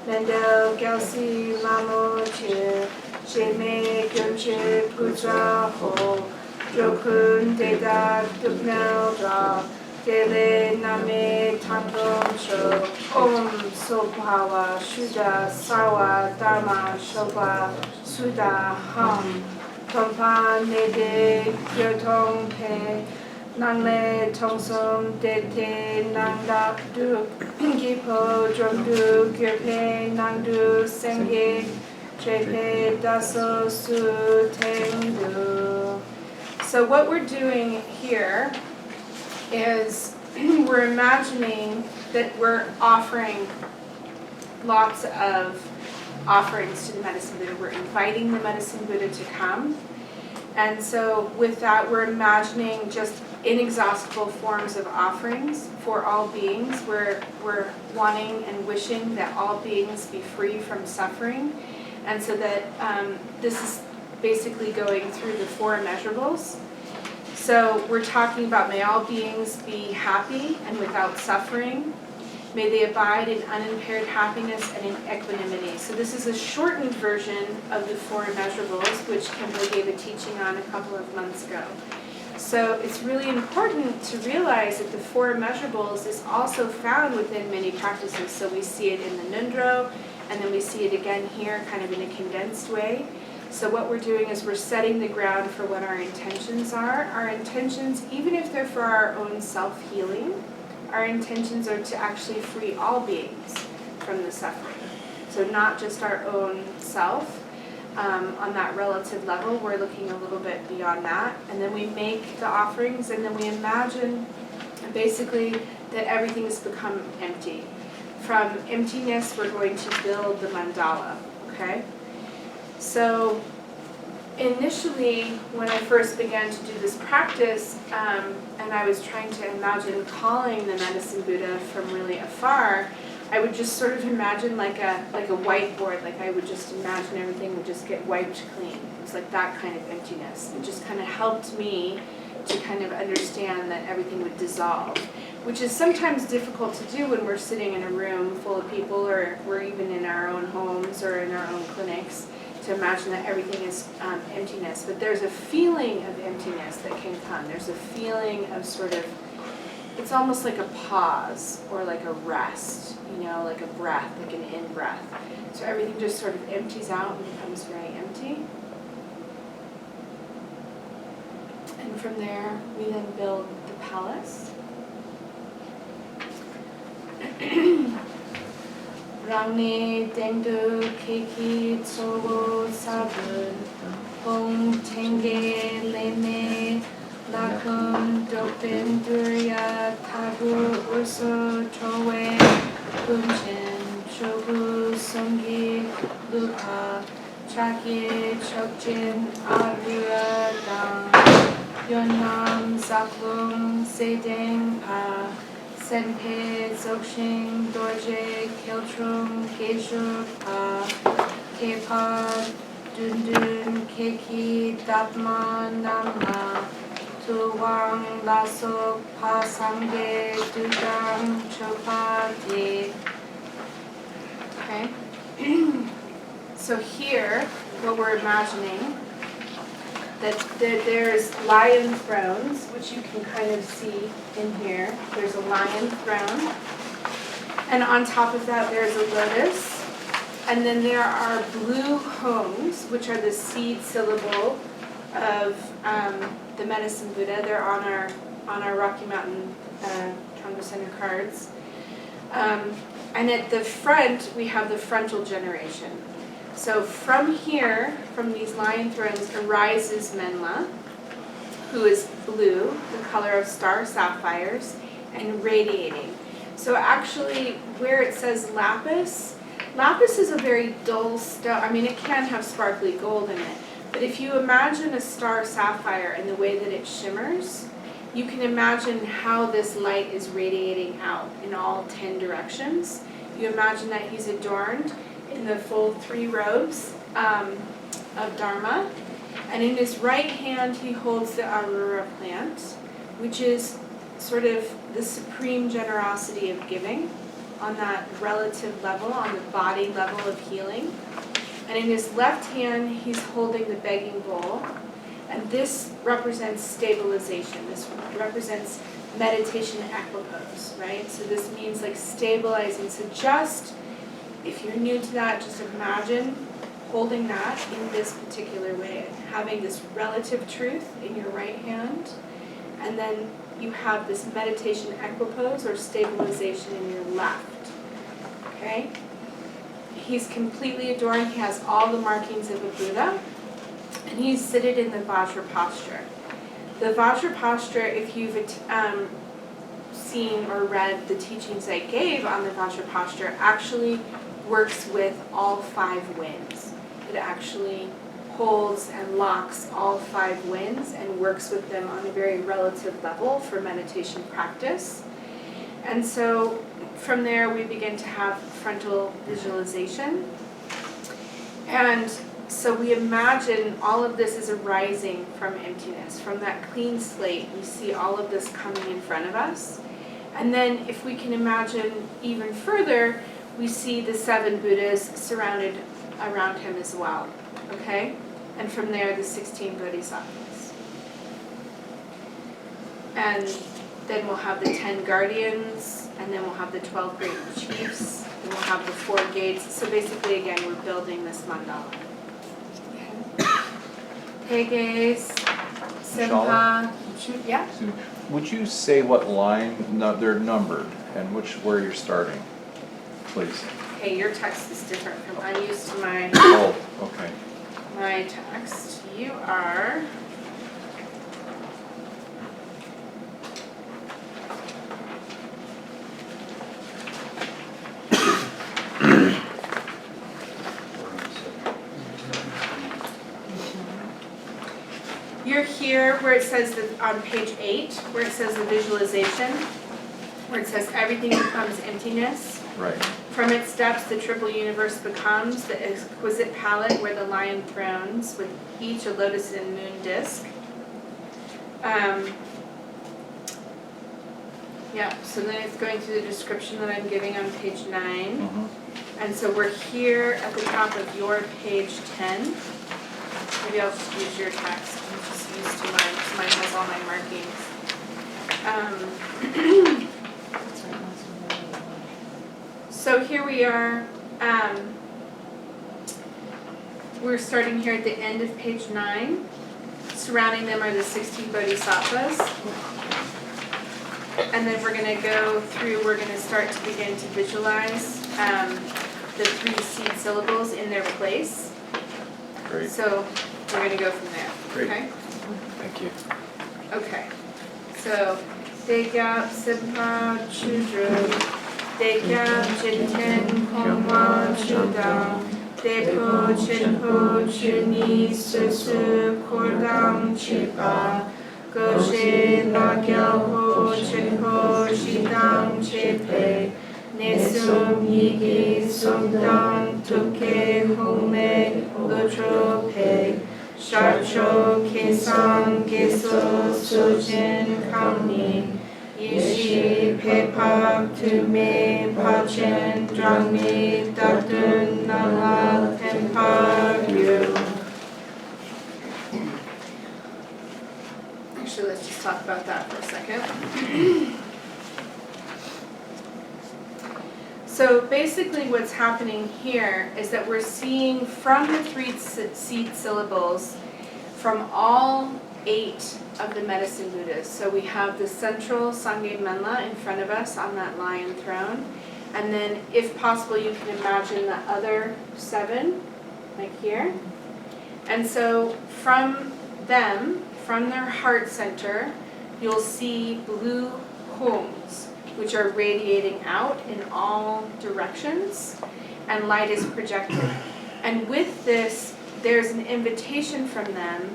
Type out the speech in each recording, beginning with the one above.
Mendel Gelsi Mamo Che Sheme Gyumche Putra Ho Jokun Deda Dukmel Dra Dele Name Tangom Sho Om Sobhawa Shuda Sarwa Dharma Shobha Suda Ham Tompa Nede Gyotong Pe Nangle Tongsum Dete Nangdak Du Gipo Dromdu Gyurpe Nangdu Senge Trepe Daso Su Tengdu. So what we're doing here is we're imagining that we're offering lots of offerings to the Medicine Buddha. We're inviting the Medicine Buddha to come. And so with that, we're imagining just inexhaustible forms of offerings for all beings. We're wanting and wishing that all beings be free from suffering. And so that this is basically going through the four immeasurables. So we're talking about may all beings be happy and without suffering. May they abide in unimpaired happiness and in equanimity. So this is a shortened version of the four immeasurables, which Kimberly gave a teaching on a couple of months ago. So it's really important to realize that the four immeasurables is also found within many practices. So we see it in the Nundro, and then we see it again here, kind of in a condensed way. So what we're doing is we're setting the ground for what our intentions are. Our intentions, even if they're for our own self-healing, our intentions are to actually free all beings from the suffering. So not just our own self. On that relative level, we're looking a little bit beyond that. And then we make the offerings, and then we imagine basically that everything has become empty. From emptiness, we're going to build the mandala, okay? So initially, when I first began to do this practice, and I was trying to imagine calling the Medicine Buddha from really afar, I would just sort of imagine like a whiteboard, like I would just imagine everything would just get wiped clean. It was like that kind of emptiness. It just kind of helped me to kind of understand that everything would dissolve, which is sometimes difficult to do when we're sitting in a room full of people, or we're even in our own homes or in our own clinics, to imagine that everything is emptiness. But there's a feeling of emptiness that can come. There's a feeling of sort of, it's almost like a pause or like a rest, you know, like a breath, like an in-breath. So everything just sort of empties out and becomes very empty. And from there, we then build the palace. Rangni Dengdu Keki Tsogo Sabun Hong Tenge Leme Lakum Dopin Durya Tagu Urso Trowe Kunchin Chogu Songi Lupa Chaki Chokjin Arura Dang Yonam Zaklung Sedeng Pa Senpe Dzogchen Dorje Kiltrum Geshu Pa Kepa Dundun Keki Dapma Nama Tuwang Lasok Pa Sangye Dudang Chopa De. Okay? So here, what we're imagining, that there's lion thrones, which you can kind of see in here. There's a lion throne. And on top of that, there's a lotus. And then there are blue homes, which are the seed syllable of the Medicine Buddha. They're on our Rocky Mountain Trungpa Center cards. And at the front, we have the frontal generation. So from here, from these lion thrones, arises Menla, who is blue, the color of star sapphires, and radiating. So actually, where it says lapis, lapis is a very dull stone. I mean, it can have sparkly gold in it. But if you imagine a star sapphire and the way that it shimmers, you can imagine how this light is radiating out in all 10 directions. You imagine that he's adorned in the full 3 robes of Dharma. And in his right hand, he holds the Arura plant, which is sort of the supreme generosity of giving on that relative level, on the body level of healing. And in his left hand, he's holding the begging bowl. And this represents stabilization. This represents meditation equipoise, right? So this means like stabilizing. So just, if you're new to that, just imagine holding that in this particular way, having this relative truth in your right hand, and then you have this meditation equipoise or stabilization in your left, okay? He's completely adoring. He has all the markings of a Buddha, and he's seated in the Vajra posture. The Vajra posture, if you've seen or read the teachings I gave on the Vajra posture, actually works with all 5 winds. It actually holds and locks all 5 winds and works with them on a very relative level for meditation practice. And so from there we begin to have frontal visualization. And so we imagine all of this is arising from emptiness. From that clean slate, we see all of this coming in front of us. And then if we can imagine even further, we see the 7 Buddhas surrounded around him as well, okay? And from there, the 16 Bodhisattvas. And then we'll have the 10 guardians, and then we'll have the 12 great chiefs, and we'll have the 4 gates. So basically, again, we're building this mandala. Teges, Simha, yeah? Would you say what line they're numbered and where you're starting, please? Okay, your text is different from I'm used to my Oh, okay. my text. You are you're here where it says that on page 8, where it says the visualization, where it says everything becomes emptiness. Right. From its depths, the triple universe becomes the exquisite palette where the lion thrones, with each a lotus and moon disc. Yeah, so then it's going through the description that I'm giving on page 9. Mm-hmm. And so we're here at the top of your page 10. Maybe I'll just use your text. I'm just used to mine, because mine has all my markings. So here we are. We're starting here at the end of page 9. Surrounding them are the 16 Bodhisattvas. And then we're going to go through, we're going to start to begin to visualize the 3 seed syllables in their place. Great. So we're going to go from there. Great. Okay? Thank you. Okay. So, Degyab Simpa Chudru, Degyab Jinten Kongwa Chudam, Depo Chinpo Chuni Susu Kordam Chipa, Goshe Nagyalpo Chinpo Shidam Chepe, Nesum Yigi Sumdam Tuke Home Utrope, Shacho Kesan Geso Sujin Kamni, Yishi Pepak Tume Pachen Drangmi Datun Nala Tempagyu. Actually, let's just talk about that for a second. So basically what's happening here is that we're seeing from the 3 seed syllables from all 8 of the medicine Buddhas. So we have the central Sangye Menla in front of us on that lion throne. And then if possible you can imagine the other 7, like here. And so from them, from their heart center, you'll see blue homes, which are radiating out in all directions, and light is projected. And with this, there's an invitation from them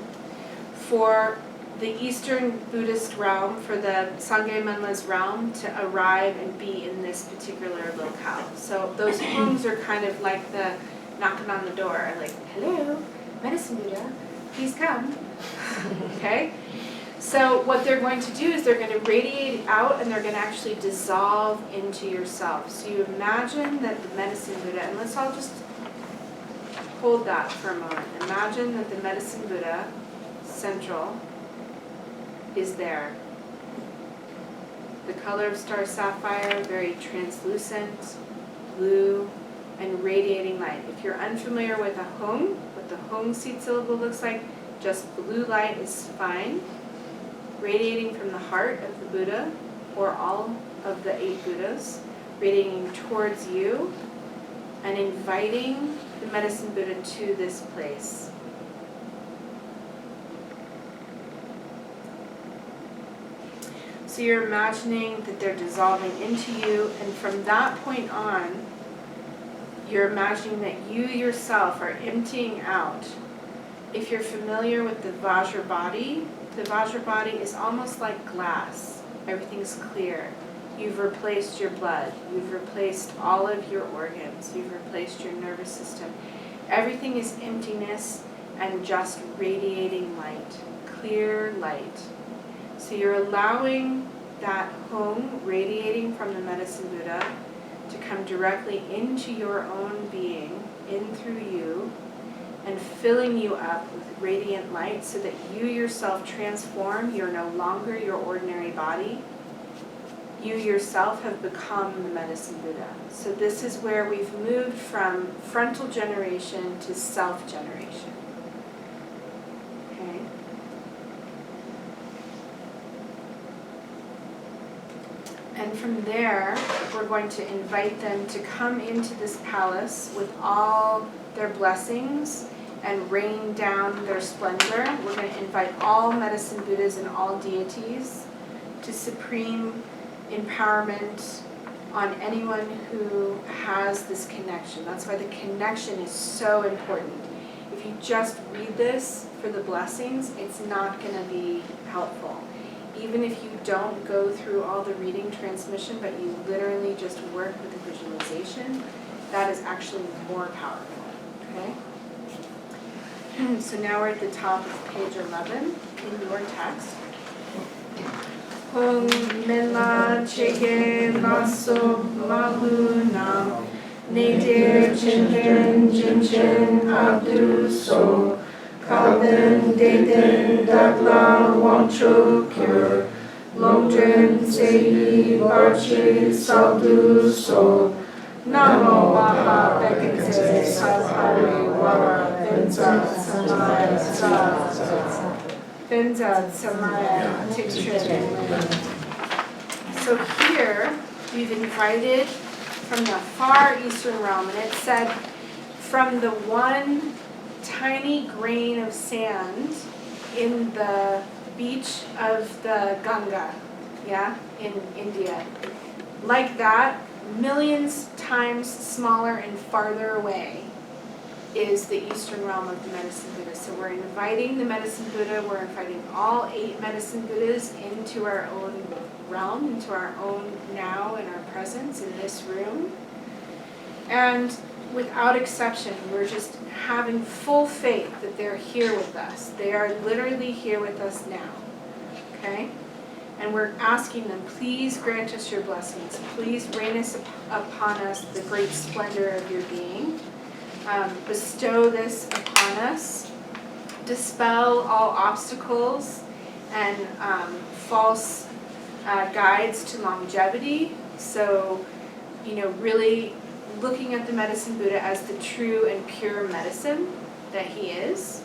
for the Eastern Buddhist realm, for the Sangye Menla's realm, to arrive and be in this particular locale. So those homes are kind of like the knocking on the door, like, hello, medicine Buddha, please come. Okay? So what they're going to do is they're going to radiate out and they're going to actually dissolve into yourself. So you imagine that the medicine Buddha, and let's all just hold that for a moment. Imagine that the medicine Buddha, central, is there. The color of star sapphire, very translucent, blue, and radiating light. If you're unfamiliar with a Hong, what the Hong seed syllable looks like, just blue light is fine. Radiating from the heart of the Buddha, or all of the 8 Buddhas, radiating towards you, and inviting the medicine Buddha to this place. So you're imagining that they're dissolving into you, and from that point on, you're imagining that you yourself are emptying out. If you're familiar with the Vajra body is almost like glass. Everything's clear. You've replaced your blood. You've replaced all of your organs. You've replaced your nervous system. Everything is emptiness and just radiating light, clear light. So you're allowing that Hong radiating from the medicine Buddha to come directly into your own being, in through you, and filling you up with radiant light so that you yourself transform. You're no longer your ordinary body. You yourself have become the medicine Buddha. So this is where we've moved from frontal generation to self-generation. Okay? And from there, we're going to invite them to come into this palace with all their blessings and rain down their splendor. We're going to invite all medicine Buddhas and all deities to supreme empowerment on anyone who has this connection. That's why the connection is so important. If you just read this for the blessings, it's not going to be helpful. Even if you don't go through all the reading transmission, but you literally just work with the visualization, that is actually more powerful. Okay? So now we're at the top of page 11 in your text. Hong Mela Chege Lasso Maluna Nadir Chinchen Jinchen Abdu So Kalden Deden Dagla Wancho Cure Longdren Sehi Barchi Saldu So Namo Maha Bekete Sadhari Wara Benza Samaya Benza Samaya Tikshre. So here we've invited from the far eastern realm, and it said from the one tiny grain of sand in the beach of the Ganga, in India. Like that, millions times smaller and farther away is the eastern realm of the medicine Buddha. So we're inviting the medicine Buddha, we're inviting all 8 medicine Buddhas into our own realm, into our own now and our presence in this room. And without exception, we're just having full faith that they're here with us. They are literally here with us now. Okay? And we're asking them, please grant us your blessings. Please rain upon us the great splendor of your being. Bestow this upon us. Dispel all obstacles and false guides to longevity. So, really looking at the medicine Buddha as the true and pure medicine that he is.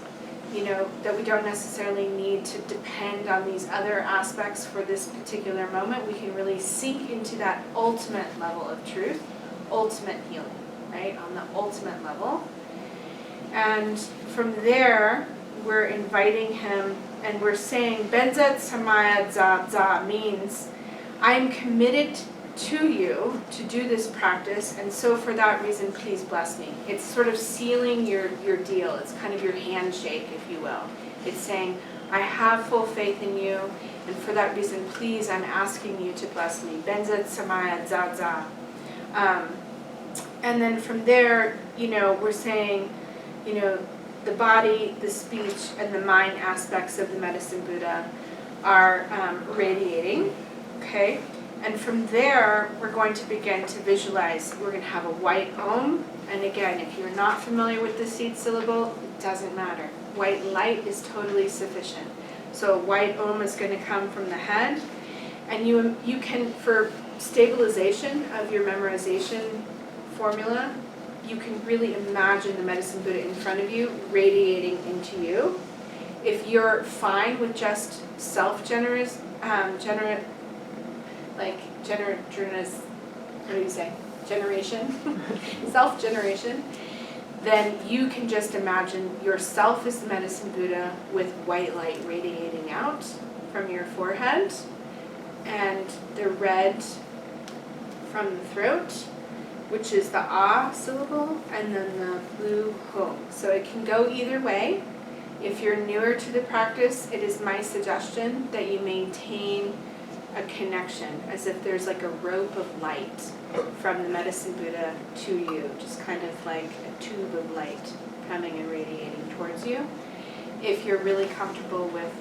That we don't necessarily need to depend on these other aspects for this particular moment. We can really sink into that ultimate level of truth, ultimate healing, right? On the ultimate level. And from there, we're inviting him and we're saying, Benzet Samaya Za Za means, I'm committed to you to do this practice, and so for that reason, please bless me. It's sort of sealing your deal. It's kind of your handshake, if you will. It's saying, I have full faith in you, and for that reason, please, I'm asking you to bless me. Benzet Samaya Za Za. And then from there, we're saying, the body, the speech, and the mind aspects of the medicine Buddha are radiating, okay? And from there, we're going to begin to visualize. We're going to have a white Om. And again, if you're not familiar with the seed syllable, it doesn't matter. White light is totally sufficient. So a white Om is going to come from the head. And you can, for stabilization of your memorization formula, you can really imagine the medicine Buddha in front of you radiating into you. If you're fine with just self-generous, what do you say? Generation, self-generation, then you can just imagine yourself as the medicine Buddha with white light radiating out from your forehead and the red from the throat, which is the ah syllable, and then the blue home. So it can go either way. If you're newer to the practice, it is my suggestion that you maintain a connection, as if there's like a rope of light from the medicine Buddha to you, just kind of like a tube of light coming and radiating towards you. If you're really comfortable with